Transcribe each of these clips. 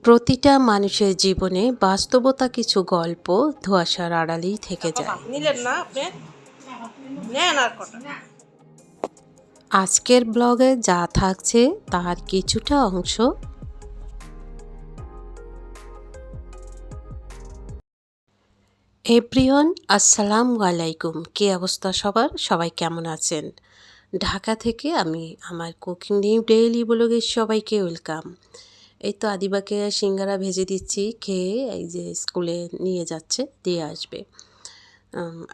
প্রতিটা মানুষের জীবনে বাস্তবতা কিছু গল্প ধোঁয়াশার আড়ালেই থেকে যায়। নিলেন না আপনি? নেন আর কটা। আজকের ব্লগে যা থাকছে তার কিছুটা অংশ। এভরিওয়ান, আসসালামু আলাইকুম। কী অবস্থা সবার? সবাই কেমন আছেন? ঢাকা থেকে আমি আমার কুকিং নিউ ডেইলি ব্লগে সবাইকে ওয়েলকাম। এই তো আদিবাকে সিঙ্গারা ভেজে দিচ্ছি, খেয়ে এই যে স্কুলে নিয়ে যাচ্ছে, দিয়ে আসবে।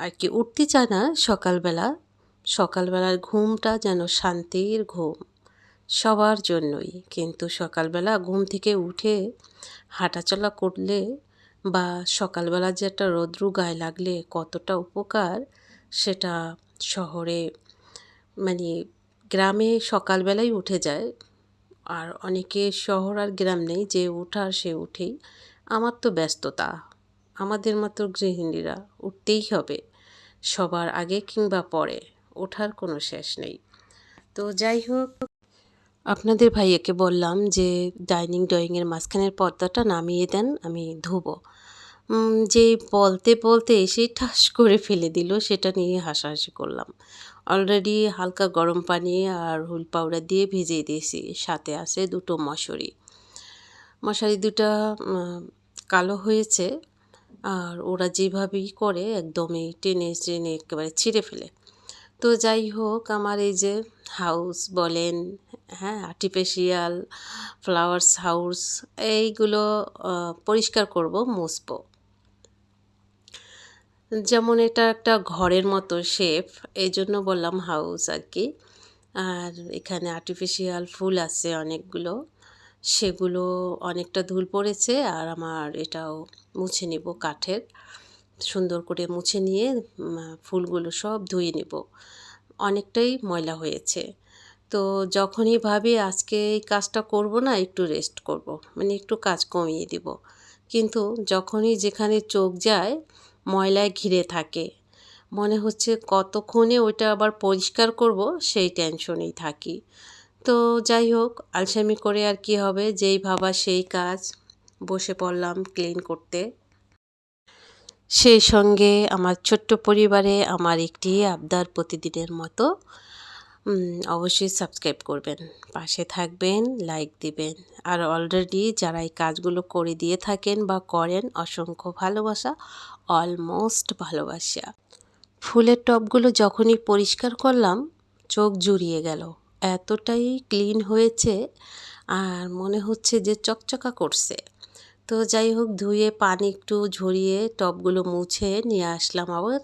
আর কি উঠতে চায় না সকালবেলা। সকালবেলার ঘুমটা যেন শান্তির ঘুম সবার জন্যই, কিন্তু সকালবেলা ঘুম থেকে উঠে হাঁটাচলা করলে বা সকালবেলা যে একটা রৌদ্র গায়ে লাগলে কতটা উপকার, সেটা শহরে মানে গ্রামে সকালবেলাই উঠে যায়। আর অনেকে শহর আর গ্রাম নেই, যে উঠার সে উঠেই। আমার তো ব্যস্ততা, আমাদের মতো গৃহিণীরা উঠতেই হবে সবার আগে কিংবা পরে, ওঠার কোনো শেষ নেই। তো যাই হোক, আপনাদের ভাইয়াকে বললাম যে ডাইনিং ড্রয়িংয়ের মাঝখানের পর্দাটা নামিয়ে দেন, আমি ধুবো। যে বলতে বলতে এসেই ঠাস করে ফেলে দিল, সেটা নিয়ে হাসাহাসি করলাম। অলরেডি হালকা গরম পানি আর হুইল পাউডার দিয়ে ভিজিয়ে দিয়েছি, সাথে আছে দুটো মশারি। মশারি দুটা কালো হয়েছে, আর ওরা যেভাবেই করে একদমই টেনে টেনে একেবারে ছিঁড়ে ফেলে। তো যাই হোক, আমার এই যে হাউস বলেন, হ্যাঁ, আর্টিফিশিয়াল ফ্লাওয়ার্স হাউস, এইগুলো পরিষ্কার করব, মুছবো। যেমন এটা একটা ঘরের মতো শেপ, এই জন্য বললাম হাউস আর কি। আর এখানে আর্টিফিশিয়াল ফুল আছে অনেকগুলো, সেগুলো অনেকটা ধুল পড়েছে। আর আমার এটাও মুছে নিব, কাঠের, সুন্দর করে মুছে নিয়ে ফুলগুলো সব ধুয়ে নেব। অনেকটাই ময়লা হয়েছে। তো যখনই ভাবি আজকে এই কাজটা করব না, একটু রেস্ট করব, মানে একটু কাজ কমিয়ে দিব, কিন্তু যখনই যেখানে চোখ যায় ময়লায় ঘিরে থাকে, মনে হচ্ছে কতক্ষণে ওইটা আবার পরিষ্কার করব, সেই টেনশনেই থাকি। তো যাই হোক, আলসেমি করে আর কি হবে, যেই ভাবা সেই কাজ, বসে পড়লাম ক্লিন করতে। সেই সঙ্গে আমার ছোট্ট পরিবারে আমার একটি আবদার প্রতিদিনের মতো, অবশ্যই সাবস্ক্রাইব করবেন, পাশে থাকবেন, লাইক দিবেন। আর অলরেডি যারা এই কাজগুলো করে দিয়ে থাকেন বা করেন, অসংখ্য ভালোবাসা, অলমোস্ট ভালোবাসা। ফুলের টবগুলো যখনই পরিষ্কার করলাম, চোখ জুড়িয়ে গেল, এতটাই ক্লিন হয়েছে আর মনে হচ্ছে যে চকচকা করছে। তো যাই হোক, ধুয়ে পানি একটু ঝরিয়ে টবগুলো মুছে নিয়ে আসলাম আবার।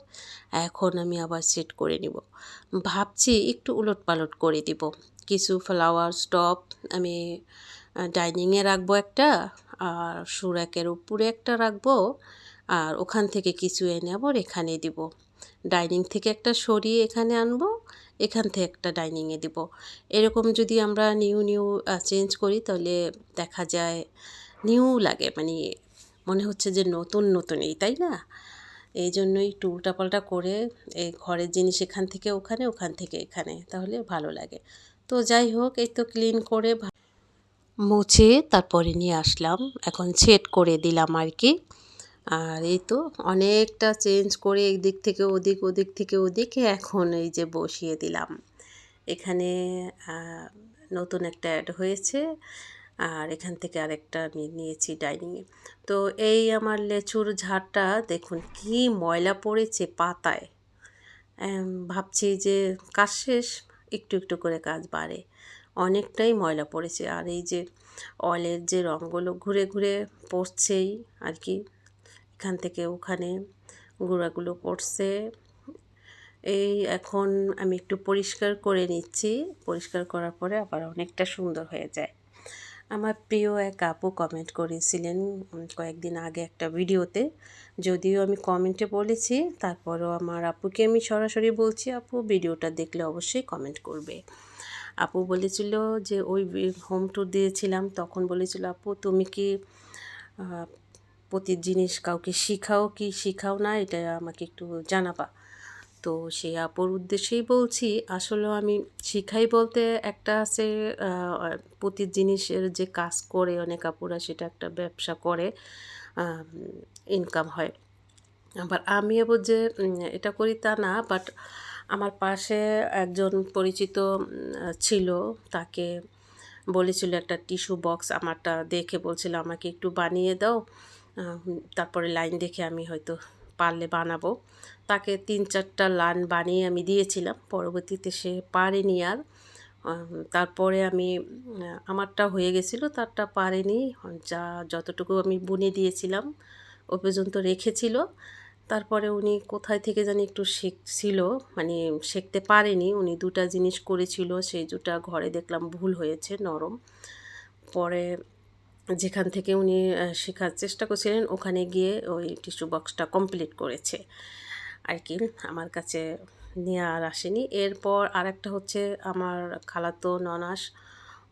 এখন আমি আবার সেট করে নিব, ভাবছি একটু উলটপালট করে দিব। কিছু ফ্লাওয়ার্স টব আমি ডাইনিংয়ে রাখবো একটা, আর সুরাকের উপরে একটা রাখবো, আর ওখান থেকে কিছু এনে আবার এখানে দিব। ডাইনিং থেকে একটা সরিয়ে এখানে আনবো, এখান থেকে একটা ডাইনিংয়ে দিব। এরকম যদি আমরা নিউ নিউ চেঞ্জ করি, তাহলে দেখা যায় নিউ লাগে, মানে মনে হচ্ছে যে নতুন নতুনই, তাই না? এই জন্যই একটু উল্টাপাল্টা করে এই ঘরের জিনিস এখান থেকে ওখানে, ওখান থেকে এখানে, তাহলে ভালো লাগে। তো যাই হোক, এই তো ক্লিন করে মুছে তারপরে নিয়ে আসলাম, এখন সেট করে দিলাম আর কি। আর এই তো অনেকটা চেঞ্জ করে একদিক থেকে ওদিক, ওদিক থেকে ওদিকে, এখন এই যে বসিয়ে দিলাম। এখানে নতুন একটা অ্যাড হয়েছে, আর এখান থেকে আরেকটা আমি নিয়েছি ডাইনিংয়ে। তো এই আমার লেচুর ঝাড়টা দেখুন কি ময়লা পড়েছে পাতায়। ভাবছি যে কাজ শেষ, একটু একটু করে কাজ বাড়ে, অনেকটাই ময়লা পড়েছে। আর এই যে অয়েলের যে রঙগুলো ঘুরে ঘুরে পড়ছেই আর কি, এখান থেকে ওখানে গুঁড়াগুলো পড়ছে। এই এখন আমি একটু পরিষ্কার করে নিচ্ছি, পরিষ্কার করার পরে আবার অনেকটা সুন্দর হয়ে যায়। আমার প্রিয় এক আপু কমেন্ট করেছিলেন কয়েকদিন আগে একটা ভিডিওতে, যদিও আমি কমেন্টে বলেছি, তারপরও আমার আপুকে আমি সরাসরি বলছি, আপু ভিডিওটা দেখলে অবশ্যই কমেন্ট করবে। আপু বলেছিল যে ওই হোম ট্যুর দিয়েছিলাম, তখন বলেছিল, আপু তুমি কি প্রতি জিনিস কাউকে শিখাও কি শিখাও না, এটা আমাকে একটু জানাবা। তো সেই আপুর উদ্দেশ্যেই বলছি, আসলেও আমি শিখাই বলতে একটা আছে প্রতি জিনিসের যে কাজ করে অনেক আপুরা সেটা একটা ব্যবসা করে, ইনকাম হয়। আবার আমি আবার যে এটা করি তা না, বাট আমার পাশে একজন পরিচিত ছিল, তাকে বলেছিল একটা টিস্যু বক্স আমারটা দেখে বলছিল আমাকে একটু বানিয়ে দাও, তারপরে লাইন দেখে আমি হয়তো পারলে বানাবো। তাকে ৩-৪টা লাইন বানিয়ে আমি দিয়েছিলাম, পরবর্তীতে সে পারেনি আর। তারপরে আমি আমারটা হয়ে গেছিলো, তারটা পারেনি। যতটুকু আমি বুনে দিয়েছিলাম ও পর্যন্ত রেখেছিল। তারপরে উনি কোথায় থেকে জানি একটু শিখছিল, মানে শিখতে পারেনি। উনি ২টা জিনিস করেছিল, সেই ২টা ঘরে দেখলাম ভুল হয়েছে, নরম। পরে যেখান থেকে উনি শেখার চেষ্টা করছিলেন ওখানে গিয়ে ওই টিস্যু বক্সটা কমপ্লিট করেছে আর কি, আমার কাছে নিয়ে আর আসেনি। এরপর আরেকটা হচ্ছে আমার খালাতো ননাস,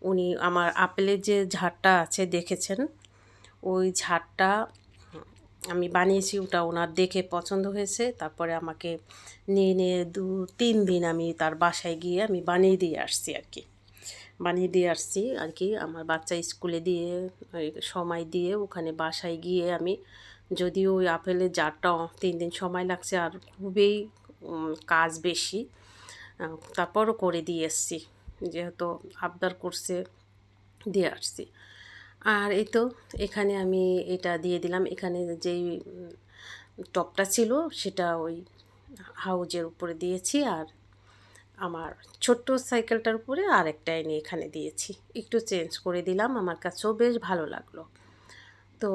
উনি আমার আপেলের যে ঝাড়টা আছে দেখেছেন, ওই ঝাড়টা আমি বানিয়েছি, ওটা ওনার দেখে পছন্দ হয়েছে। তারপরে আমাকে নিয়ে ২-৩ দিন আমি তার বাসায় গিয়ে আমি বানিয়ে দিয়ে আসছি আর কি। বানিয়ে দিয়ে আসছি আর কি, আমার বাচ্চা স্কুলে দিয়ে ওই সময় দিয়ে ওখানে বাসায় গিয়ে আমি, যদিও ওই আপেলের জারটা ৩ দিন সময় লাগছে আর খুবই কাজ বেশি, তারপরও করে দিয়ে এসছি, যেহেতু আবদার করছে দিয়ে আসছি। আর এই তো এখানে আমি এটা দিয়ে দিলাম। এখানে যেই টপটা ছিল সেটা ওই হাউজের উপরে দিয়েছি, আর আমার ছোট্ট সাইকেলটার উপরে আরেকটা এনে এখানে দিয়েছি। একটু চেঞ্জ করে দিলাম, আমার কাছেও বেশ ভালো লাগলো। তো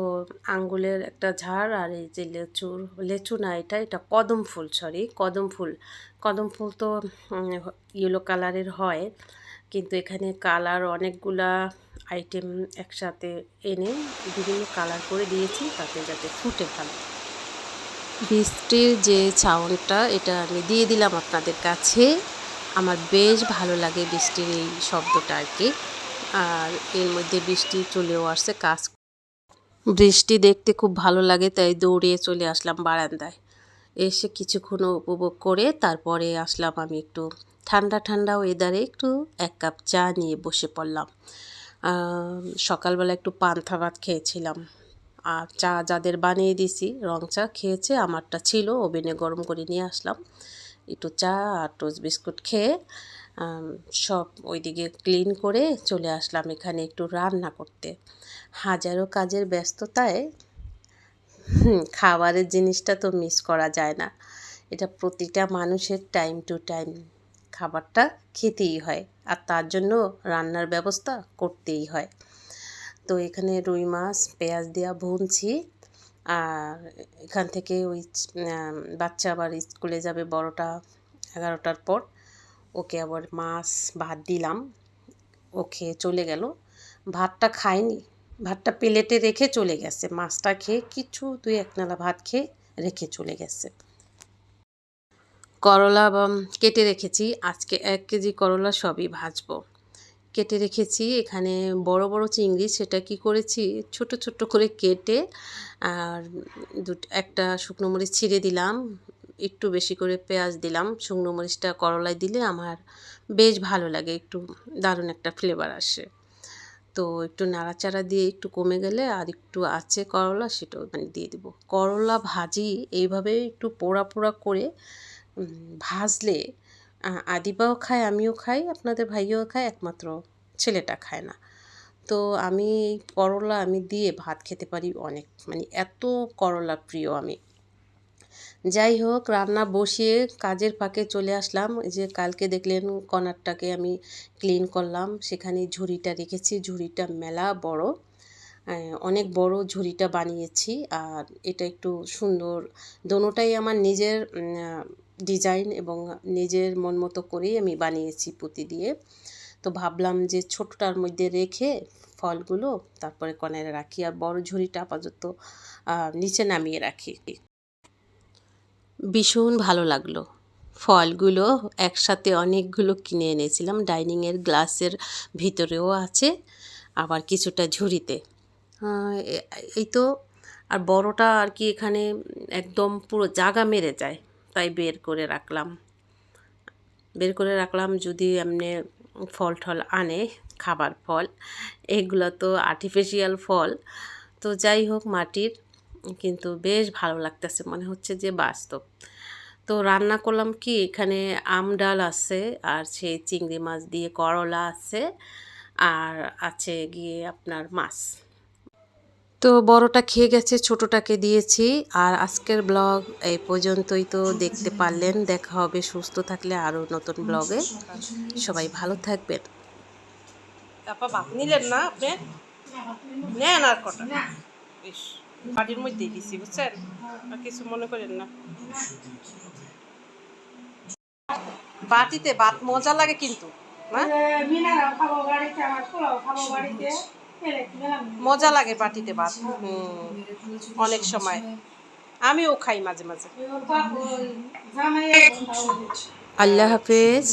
আঙ্গুলের একটা ঝাড়, আর এই যে লেচু না, এটা কদম ফুল, সরি কদম ফুল। কদম ফুল তো ইয়েলো কালারের হয়, কিন্তু এখানে কালার অনেকগুলা আইটেম একসাথে এনে বিভিন্ন কালার করে দিয়েছি, তাতে যাতে ফুটে ভালো। বৃষ্টির যে সাউন্ডটা এটা আমি দিয়ে দিলাম আপনাদের কাছে। আমার বেশ ভালো লাগে বৃষ্টির এই শব্দটা আর কি। আর এর মধ্যে বৃষ্টি চলেও আসছে, বৃষ্টি দেখতে খুব ভালো লাগে, তাই দৌড়িয়ে চলে আসলাম বারান্দায়। এসে কিছুক্ষণ উপভোগ করে তারপরে আসলাম আমি একটু ঠান্ডা ঠান্ডা ওয়েদারে একটু ১ কাপ চা নিয়ে বসে পড়লাম। সকালবেলা একটু পান্তা ভাত খেয়েছিলাম, আর চা যাদের বানিয়ে দিছি রং চা খেয়েছে, আমারটা ছিল ওভেনে গরম করে নিয়ে আসলাম। একটু চা আর টোস্ট বিস্কুট খেয়ে সব ওইদিকে ক্লিন করে চলে আসলাম এখানে একটু রান্না করতে। হাজারো কাজের ব্যস্ততায় খাবারের জিনিসটা তো মিস করা যায় না। এটা প্রতিটা মানুষের টাইম টু টাইম খাবারটা খেতেই হয়, আর তার জন্য রান্নার ব্যবস্থা করতেই হয়। তো এখানে রুই মাছ পেঁয়াজ দেওয়া ভুনছি, আর এখান থেকে ওই বাচ্চা আবার স্কুলে যাবে বড়টা 11টার পর, ওকে আবার মাছ ভাত দিলাম, ও খেয়ে চলে গেল। ভাতটা খায়নি, ভাতটা প্লেটে রেখে চলে গেছে, মাছটা খেয়ে কিছু ২-১ নালা ভাত খেয়ে রেখে চলে গেছে। করলা কেটে রেখেছি, আজকে ১ কেজি করলা সবই ভাজবো। কেটে রেখেছি এখানে বড় বড় চিংড়ি, সেটা কি করেছি ছোট ছোট করে কেটে, আর একটা শুকনো মরিচ ছিঁড়ে দিলাম, একটু বেশি করে পেঁয়াজ দিলাম। শুকনো মরিচটা করলায় দিলে আমার বেশ ভালো লাগে, একটু দারুণ একটা ফ্লেভার আসে। তো একটু নাড়াচাড়া দিয়ে একটু কমে গেলে আর একটু আছে করলা, সেটাও মানে দিয়ে দেবো। করলা ভাজি এইভাবে একটু পোড়া পোড়া করে ভাজলে আদিবাও খায়, আমিও খাই, আপনাদের ভাইও খায়, একমাত্র ছেলেটা খায় না। তো আমি এই করলা আমি দিয়ে ভাত খেতে পারি অনেক, মানে এত করলা প্রিয় আমি। যাই হোক, রান্না বসিয়ে কাজের ফাঁকে চলে আসলাম। এই যে কালকে দেখলেন কর্নারটাকে আমি ক্লিন করলাম, সেখানে ঝুড়িটা রেখেছি, ঝুড়িটা মেলা বড়, অনেক বড় ঝুড়িটা বানিয়েছি। আর এটা একটু সুন্দর, দোনোটাই আমার নিজের ডিজাইন এবং নিজের মন মতো করেই আমি বানিয়েছি পুঁতি দিয়ে। তো ভাবলাম যে ছোটটার মধ্যে রেখে ফলগুলো তারপরে কর্নারে রাখি, আর বড় ঝুড়িটা আপাতত নিচে নামিয়ে রাখি। ভীষণ ভালো লাগলো। ফলগুলো একসাথে অনেকগুলো কিনে এনেছিলাম, ডাইনিংয়ের গ্লাসের ভিতরেও আছে, আবার কিছুটা ঝুড়িতে। এই তো, আর বড়টা আর কি এখানে একদম পুরো জাগা মেরে যায়, তাই বের করে রাখলাম যদি এমনি ফল টল আনে খাবার ফল, এগুলো তো আর্টিফিশিয়াল ফল। তো যাই হোক মাটির, কিন্তু বেশ ভালো লাগতেছে, মনে হচ্ছে যে বাস্তব। তো রান্না করলাম কি, এখানে আম ডাল আছে, আর সেই চিংড়ি মাছ দিয়ে করলা আছে, আর আছে গিয়ে আপনার মাছ। তো বড়টা খেয়ে গেছে, ছোটটাকে দিয়েছি। আর আজকের ব্লগ এই পর্যন্তই। তো দেখতে পারলেন, দেখা হবে সুস্থ থাকলে আরও নতুন ব্লগে। সবাই ভালো থাকবেন। আপা ভাত নিলেন না আপনি? নেন আর কটা। ইস, বাড়ির মধ্যেই দিছি বুঝছেন, আর কিছু মনে করেন না। বাটিতে ভাত মজা লাগে কিন্তু না, মজা লাগে বাটিতে ভাত। অনেক সময় আমিও খাই মাঝে মাঝে। আল্লাহ হাফেজ।